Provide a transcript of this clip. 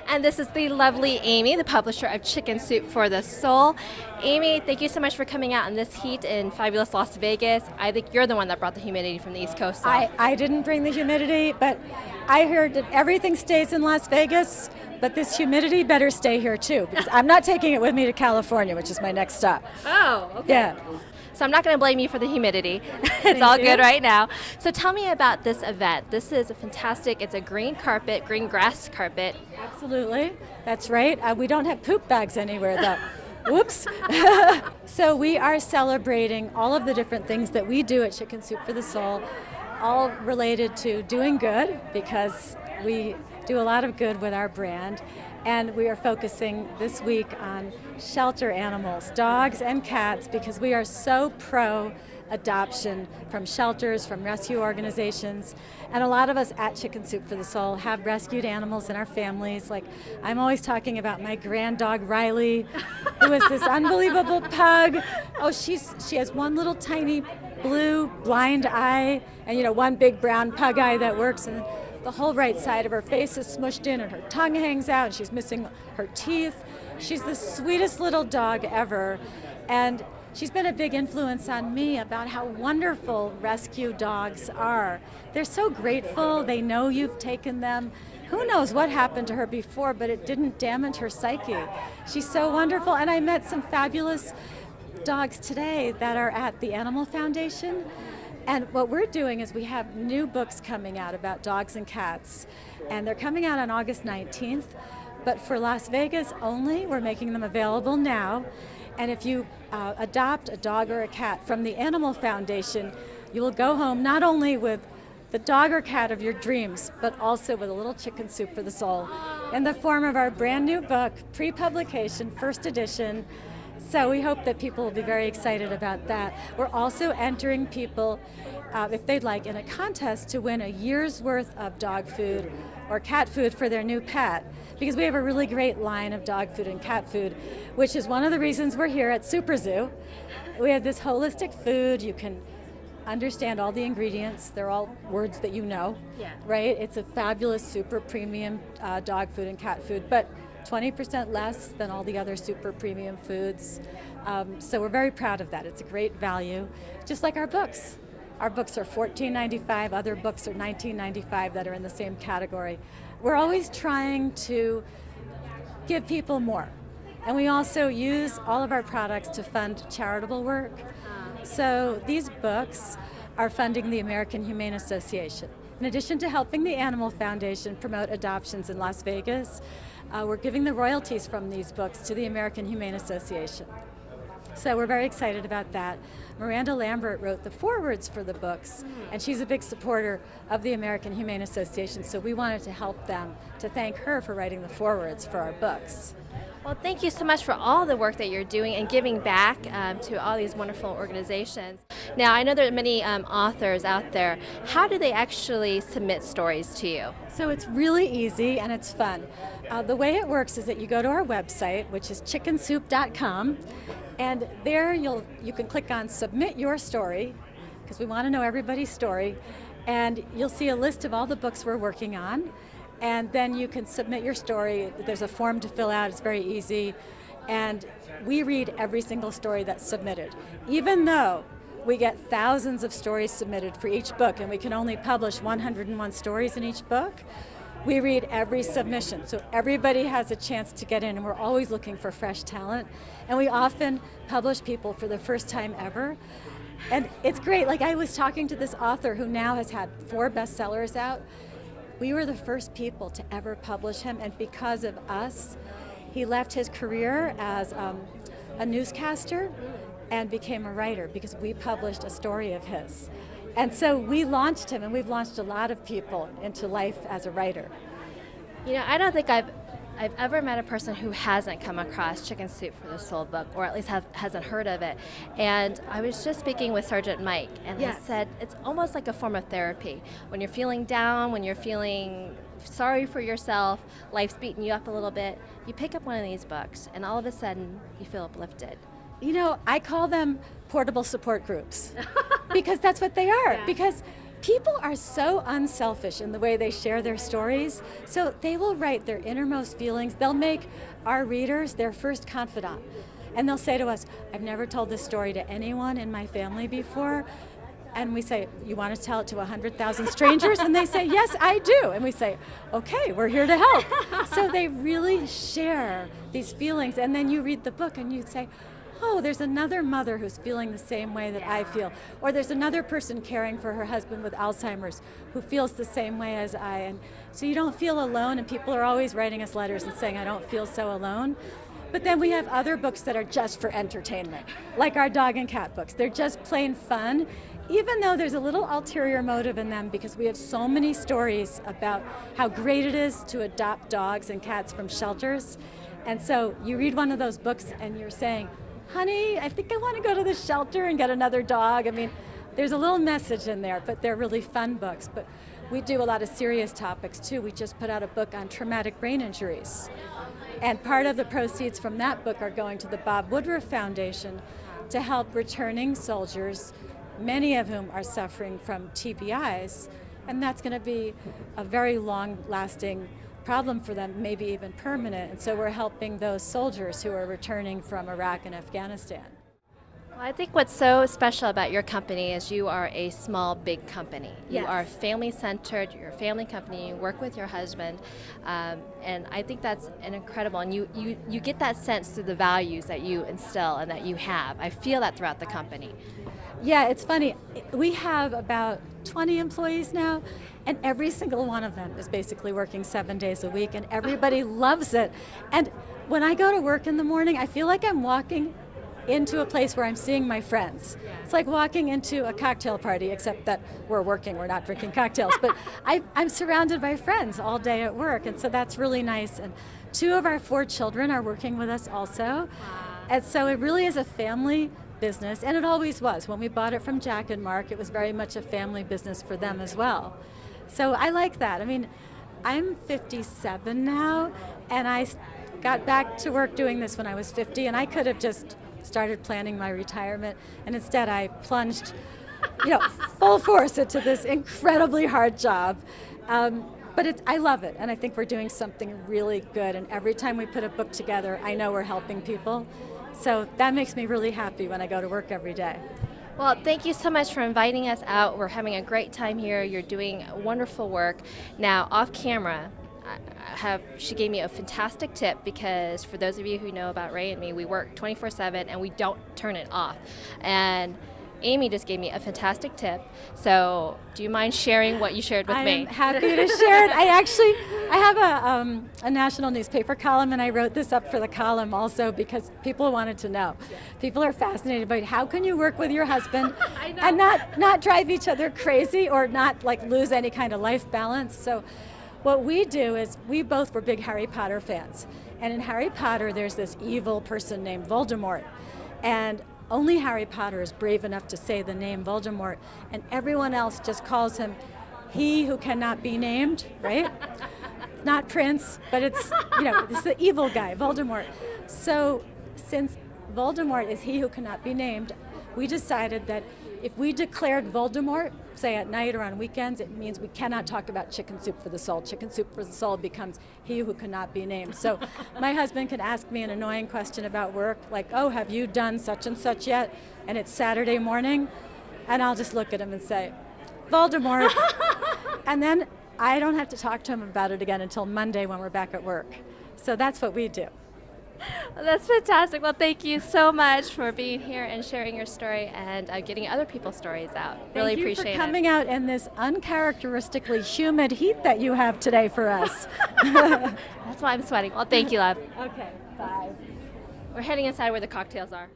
And this is the lovely Amy, the publisher of Chicken Soup for the Soul. Amy, thank you so much for coming out in this heat in fabulous Las Vegas. I think you're the one that brought the humidity from the East Coast. So. I didn't bring the humidity, but I heard that everything stays in Las Vegas, but this humidity better stay here too, because I'm not taking it with me to California, which is my next stop. Oh, okay. Yeah. So I'm not going to blame you for the humidity. It's all good right now. So tell me about this event. This is fantastic. It's a green carpet, green grass carpet. Absolutely. That's right. We don't have poop bags anywhere though. Whoops. So we are celebrating all of the different things that we do at Chicken Soup for the Soul, all related to doing good, because we do a lot of good with our brand. And we are focusing this week on shelter animals, dogs and cats, because we are so pro adoption from shelters, from rescue organizations. And a lot of us at Chicken Soup for the Soul have rescued animals in our families. Like, I'm always talking about my grand dog Riley, who is this unbelievable pug. Oh, she has one little tiny blue blind eye and one big brown pug eye that works, and the whole right side of her face is smushed in and her tongue hangs out and she's missing her teeth. She's the sweetest little dog ever, and she's been a big influence on me about how wonderful rescue dogs are. They're so grateful. They know you've taken them. Who knows what happened to her before, but it didn't damage her psyche. She's so wonderful, and I met some fabulous dogs today that are at the Animal Foundation. And what we're doing is we have new books coming out about dogs and cats, and they're coming out on August 19th, but for Las Vegas only, we're making them available now. And if you adopt a dog or a cat from the Animal Foundation, you will go home not only with the dog or cat of your dreams, but also with a little Chicken Soup for the Soul in the form of our brand new book, pre-publication, first edition. So we hope that people will be very excited about that. We're also entering people, if they'd like, in a contest to win a year's worth of dog food or cat food for their new pet, because we have a really great line of dog food and cat food, which is one of the reasons we're here at Super Zoo. We have this holistic food. You can understand all the ingredients. They're all words that you know, right? It's a fabulous, super premium dog food and cat food, but 20% less than all the other super premium foods. So we're very proud of that. It's a great value, just like our books. Our books are $14.95, other books are $19.95 that are in the same category. We're always trying to give people more. And we also use all of our products to fund charitable work. So these books are funding the American Humane Association. In addition to helping the Animal Foundation promote adoptions in Las Vegas, we're giving the royalties from these books to the American Humane Association. So we're very excited about that. Miranda Lambert wrote the forewords for the books, and she's a big supporter of the American Humane Association, so we wanted to help them, to thank her for writing the forewords for our books. Well, thank you so much for all the work that you're doing and giving back to all these wonderful organizations. Now, I know there are many authors out there. How do they actually submit stories to you? So it's really easy and it's fun. The way it works is that you go to our website, which is chickensoup.com, and there you can click on Submit Your Story, because we want to know everybody's story, and you'll see a list of all the books we're working on. And then you can submit your story. There's a form to fill out. It's very easy. And we read every single story that's submitted. Even though we get thousands of stories submitted for each book, and we can only publish 101 stories in each book, we read every submission. So everybody has a chance to get in, and we're always looking for fresh talent. And we often publish people for the first time ever. And it's great. Like, I was talking to this author who now has had 4 bestsellers out. We were the first people to ever publish him, and because of us, he left his career as a newscaster and became a writer because we published a story of his. And so we launched him, and we've launched a lot of people into life as a writer. I don't think I've ever met a person who hasn't come across Chicken Soup for the Soul book, or at least hasn't heard of it. And I was just speaking with Sergeant Mike, and he said it's almost like a form of therapy. When you're feeling down, when you're feeling sorry for yourself, life's beating you up a little bit, you pick up one of these books, and all of a sudden, you feel uplifted. I call them portable support groups because that's what they are. Yeah. Because People are so unselfish in the way they share their stories, so they will write their innermost feelings. They'll make our readers their first confidant. And they'll say to us, I've never told this story to anyone in my family before. And we say, you want to tell it to 100,000 strangers? And they say, yes, I do. And we say, okay, we're here to help. So they really share these feelings. And then you read the book and you say, oh, there's another mother who's feeling the same way that I feel. Or there's another person caring for her husband with Alzheimer's who feels the same way as I. And so you don't feel alone, and people are always writing us letters and saying, I don't feel so alone. But then we have other books that are just for entertainment, like our dog and cat books. They're just plain fun, even though there's a little ulterior motive in them, because we have so many stories about how great it is to adopt dogs and cats from shelters. And so you read one of those books and you're saying, honey, I think I want to go to the shelter and get another dog. I mean, there's a little message in there, but they're really fun books. But we do a lot of serious topics too. We just put out a book on traumatic brain injuries. And part of the proceeds from that book are going to the Bob Woodruff Foundation to help returning soldiers, many of whom are suffering from TBIs. And that's going to be a very long-lasting problem for them, maybe even permanent. And so we're helping those soldiers who are returning from Iraq and Afghanistan. Well, I think what's so special about your company is you are a small, big company. You Yes. are family-centered, you're a family company, you work with your husband, and I think that's an incredible, and you get that sense through the values that you instill and that you have. I feel that throughout the company. Yeah, it's funny. We have about 20 employees now, and every single one of them is basically working 7 days a week, and everybody loves it. And when I go to work in the morning, I feel like I'm walking into a place where I'm seeing my friends. It's like walking into a cocktail party, except that we're working, we're not drinking cocktails. But I'm surrounded by friends all day at work, and so that's really nice. And 2 of our 4 children are working with us also. And so it really is a family business, and it always was. When we bought it from Jack and Mark, it was very much a family business for them as well. So I like that. I mean, I'm 57 now, and I got back to work doing this when I was 50, and I could have just started planning my retirement, and instead I plunged, full force into this incredibly hard job. But I love it, and I think we're doing something really good, and every time we put a book together, I know we're helping people. So that makes me really happy when I go to work every day. Well, thank you so much for inviting us out. We're having a great time here. You're doing wonderful work. Now, off camera, she gave me a fantastic tip, because for those of you who know about Ray and me, we work 24/7 and we don't turn it off. And Amy just gave me a fantastic tip. So do you mind sharing what you shared with me? I'm happy to share it. I have a national newspaper column, and I wrote this up for the column also because people wanted to know. People are fascinated by how can you work with your husband and not drive each other crazy or not like lose any kind of life balance. So what we do is we both were big Harry Potter fans. And in Harry Potter, there's this evil person named Voldemort. And only Harry Potter is brave enough to say the name Voldemort, and everyone else just calls him he who cannot be named, right? It's not Prince, but it's the evil guy, Voldemort. So since Voldemort is he who cannot be named, we decided that if we declared Voldemort, say at night or on weekends, it means we cannot talk about Chicken Soup for the Soul. Chicken Soup for the Soul becomes he who cannot be named. So my husband can ask me an annoying question about work, like, oh, have you done such and such yet? And it's Saturday morning, and I'll just look at him and say, Voldemort. And then I don't have to talk to him about it again until Monday when we're back at work. So that's what we do. Well, that's fantastic. Well, thank you so much for being here and sharing your story and getting other people's stories out. Really appreciate it. Thank you for coming out in this uncharacteristically humid heat that you have today for us. That's why I'm sweating. Well, thank you, love. Okay, bye. We're heading inside where the cocktails are.